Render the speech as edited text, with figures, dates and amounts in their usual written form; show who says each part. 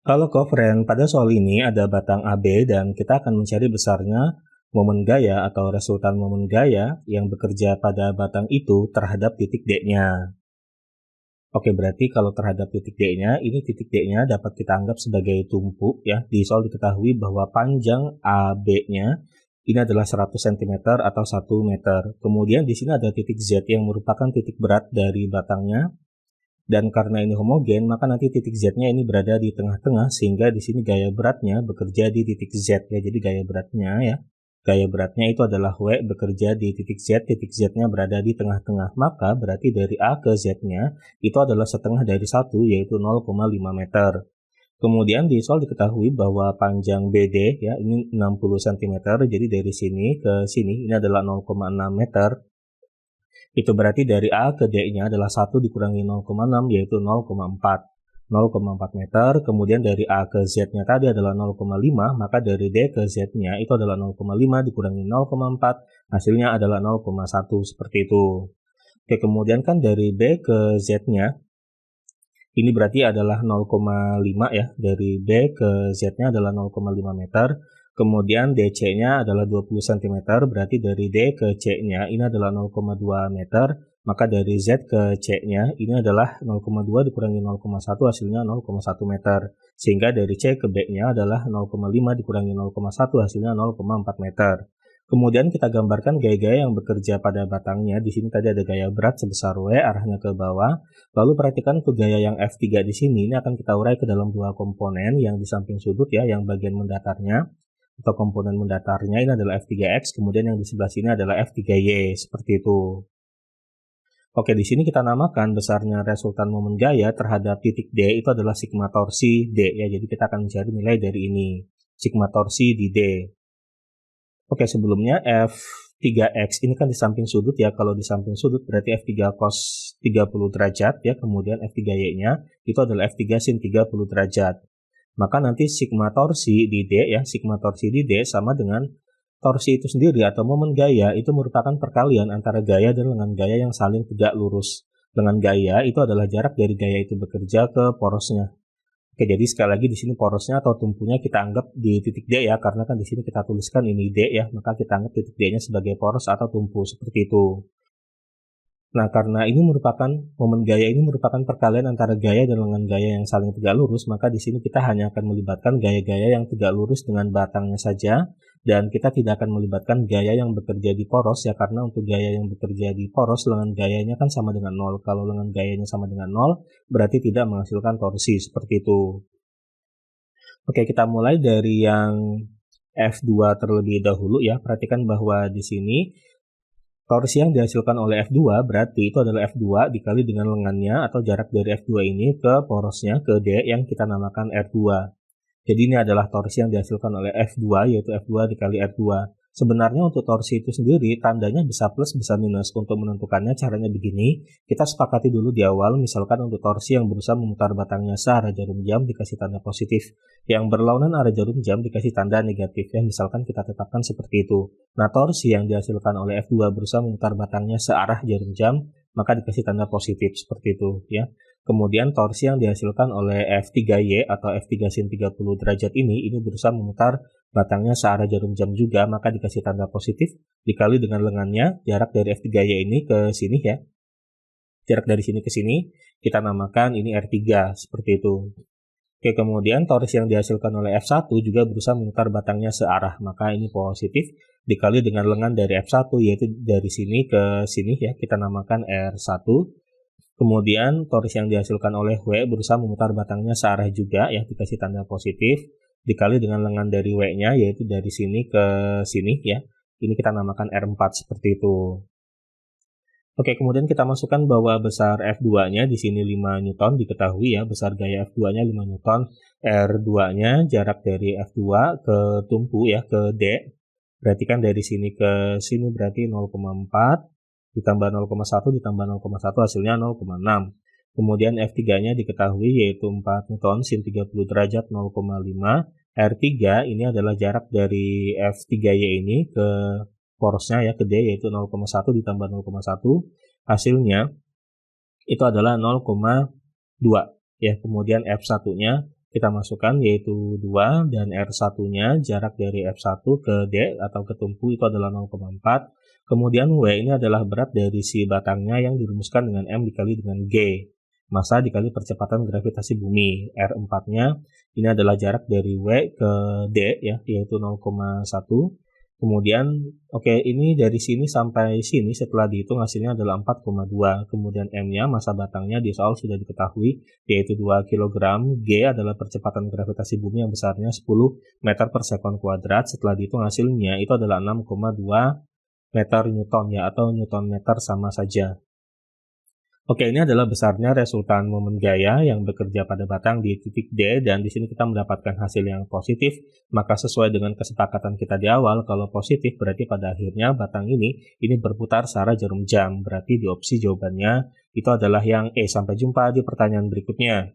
Speaker 1: Halo Kofren, pada soal ini ada batang AB dan kita akan mencari besarnya momen gaya atau resultan momen gaya yang bekerja pada batang itu terhadap titik D-nya. Oke, berarti kalau terhadap titik D-nya, ini titik D-nya dapat kita anggap sebagai tumpuk ya. Di soal diketahui bahwa panjang AB-nya ini adalah 100 cm atau 1 meter. Kemudian di sini ada titik Z yang merupakan titik berat dari batangnya. Dan karena ini homogen, maka nanti titik Z-nya ini berada di tengah-tengah, sehingga di sini gaya beratnya bekerja di titik Z ya. Jadi gaya beratnya ya, gaya beratnya itu adalah W bekerja di titik Z-nya berada di tengah-tengah. Maka berarti dari A ke Z-nya itu adalah setengah dari 1, yaitu 0,5 meter. Kemudian di soal diketahui bahwa panjang BD ya, ini 60 cm, jadi dari sini ke sini ini adalah 0,6 meter. Itu berarti dari A ke D-nya adalah 1 dikurangi 0,6 yaitu 0,4. 0,4 meter, kemudian dari A ke Z-nya tadi adalah 0,5, maka dari D ke Z-nya itu adalah 0,5 dikurangi 0,4, hasilnya adalah 0,1, seperti itu. Oke, kemudian kan dari B ke Z-nya, ini berarti adalah 0,5 ya, dari B ke Z-nya adalah 0,5 meter, kemudian DC-nya adalah 20 cm, berarti dari D ke C-nya ini adalah 0,2 meter, maka dari Z ke C-nya ini adalah 0,2 dikurangi 0,1 hasilnya 0,1 meter. Sehingga dari C ke B-nya adalah 0,5 dikurangi 0,1 hasilnya 0,4 meter. Kemudian kita gambarkan gaya-gaya yang bekerja pada batangnya. Di sini tadi ada gaya berat sebesar W arahnya ke bawah. Lalu perhatikan ke gaya yang F3 di sini. Ini akan kita urai ke dalam dua komponen yang di samping sudut ya, yang bagian mendatarnya atau komponen mendatarnya ini adalah F3X, kemudian yang di sebelah sini adalah F3Y, seperti itu. Oke, di sini kita namakan besarnya resultan momen gaya terhadap titik D itu adalah sigma torsi D ya. Jadi kita akan mencari nilai dari ini, sigma torsi di D. Oke, sebelumnya F3X ini kan di samping sudut ya. Kalau di samping sudut berarti F3 cos 30 derajat ya. Kemudian F3Y-nya itu adalah F3 sin 30 derajat. Maka nanti sigma torsi di D ya, sigma torsi di D sama dengan torsi itu sendiri atau momen gaya itu merupakan perkalian antara gaya dan lengan gaya yang saling tegak lurus. Lengan gaya itu adalah jarak dari gaya itu bekerja ke porosnya. Oke, jadi sekali lagi di sini porosnya atau tumpunya kita anggap di titik D ya, karena kan di sini kita tuliskan ini D ya, maka kita anggap titik D-nya sebagai poros atau tumpu seperti itu. Nah, karena ini merupakan momen gaya ini merupakan perkalian antara gaya dan lengan gaya yang saling tegak lurus, maka di sini kita hanya akan melibatkan gaya-gaya yang tegak lurus dengan batangnya saja, dan kita tidak akan melibatkan gaya yang bekerja di poros ya, karena untuk gaya yang bekerja di poros lengan gayanya kan sama dengan 0. Kalau lengan gayanya sama dengan 0, berarti tidak menghasilkan torsi seperti itu. Oke, kita mulai dari yang F2 terlebih dahulu ya. Perhatikan bahwa di sini torsi yang dihasilkan oleh F2 berarti itu adalah F2 dikali dengan lengannya atau jarak dari F2 ini ke porosnya ke D yang kita namakan R2. Jadi ini adalah torsi yang dihasilkan oleh F2 yaitu F2 dikali R2. Sebenarnya untuk torsi itu sendiri tandanya bisa plus bisa minus. Untuk menentukannya caranya begini, kita sepakati dulu di awal misalkan untuk torsi yang berusaha memutar batangnya searah jarum jam dikasih tanda positif, yang berlawanan arah jarum jam dikasih tanda negatif ya, misalkan kita tetapkan seperti itu. Nah, torsi yang dihasilkan oleh F2 berusaha memutar batangnya searah jarum jam maka dikasih tanda positif seperti itu ya. Kemudian torsi yang dihasilkan oleh F3Y atau F3 sin 30 derajat ini berusaha memutar batangnya searah jarum jam juga, maka dikasih tanda positif dikali dengan lengannya, jarak dari F3Y ini ke sini ya. Jarak dari sini ke sini kita namakan ini R3 seperti itu. Oke, kemudian torsi yang dihasilkan oleh F1 juga berusaha memutar batangnya searah, maka ini positif dikali dengan lengan dari F1 yaitu dari sini ke sini ya, kita namakan R1. Kemudian torsi yang dihasilkan oleh W berusaha memutar batangnya searah juga ya, dikasih tanda positif dikali dengan lengan dari W-nya yaitu dari sini ke sini ya. Ini kita namakan R4 seperti itu. Oke, kemudian kita masukkan bahwa besar F2-nya di sini 5 Newton diketahui ya, besar gaya F2-nya 5 Newton, R2-nya jarak dari F2 ke tumpu ya, ke D. Berarti kan dari sini ke sini berarti 0,4 ditambah 0,1 ditambah 0,1 hasilnya 0,6. Kemudian F3-nya diketahui yaitu 4 Newton sin 30 derajat 0,5. R3 ini adalah jarak dari F3Y ini ke porosnya ya, ke D yaitu 0,1 ditambah 0,1. Hasilnya itu adalah 0,2 ya. Kemudian F1-nya kita masukkan yaitu 2 dan R1-nya jarak dari F1 ke D atau ke tumpu itu adalah 0,4. Kemudian W ini adalah berat dari si batangnya yang dirumuskan dengan M dikali dengan G. Massa dikali percepatan gravitasi bumi. R4-nya ini adalah jarak dari W ke D ya, yaitu 0,1. Kemudian, ini dari sini sampai sini setelah dihitung hasilnya adalah 4,2. Kemudian M-nya, massa batangnya di soal sudah diketahui, yaitu 2 kg. G adalah percepatan gravitasi bumi yang besarnya 10 meter per sekon kuadrat. Setelah dihitung hasilnya itu adalah 6,2 meter Newton ya, atau Newton meter sama saja. Ini adalah besarnya resultan momen gaya yang bekerja pada batang di titik D, dan di sini kita mendapatkan hasil yang positif. Maka sesuai dengan kesepakatan kita di awal, kalau positif berarti pada akhirnya batang ini berputar searah jarum jam. Berarti di opsi jawabannya itu adalah yang E. Sampai jumpa di pertanyaan berikutnya.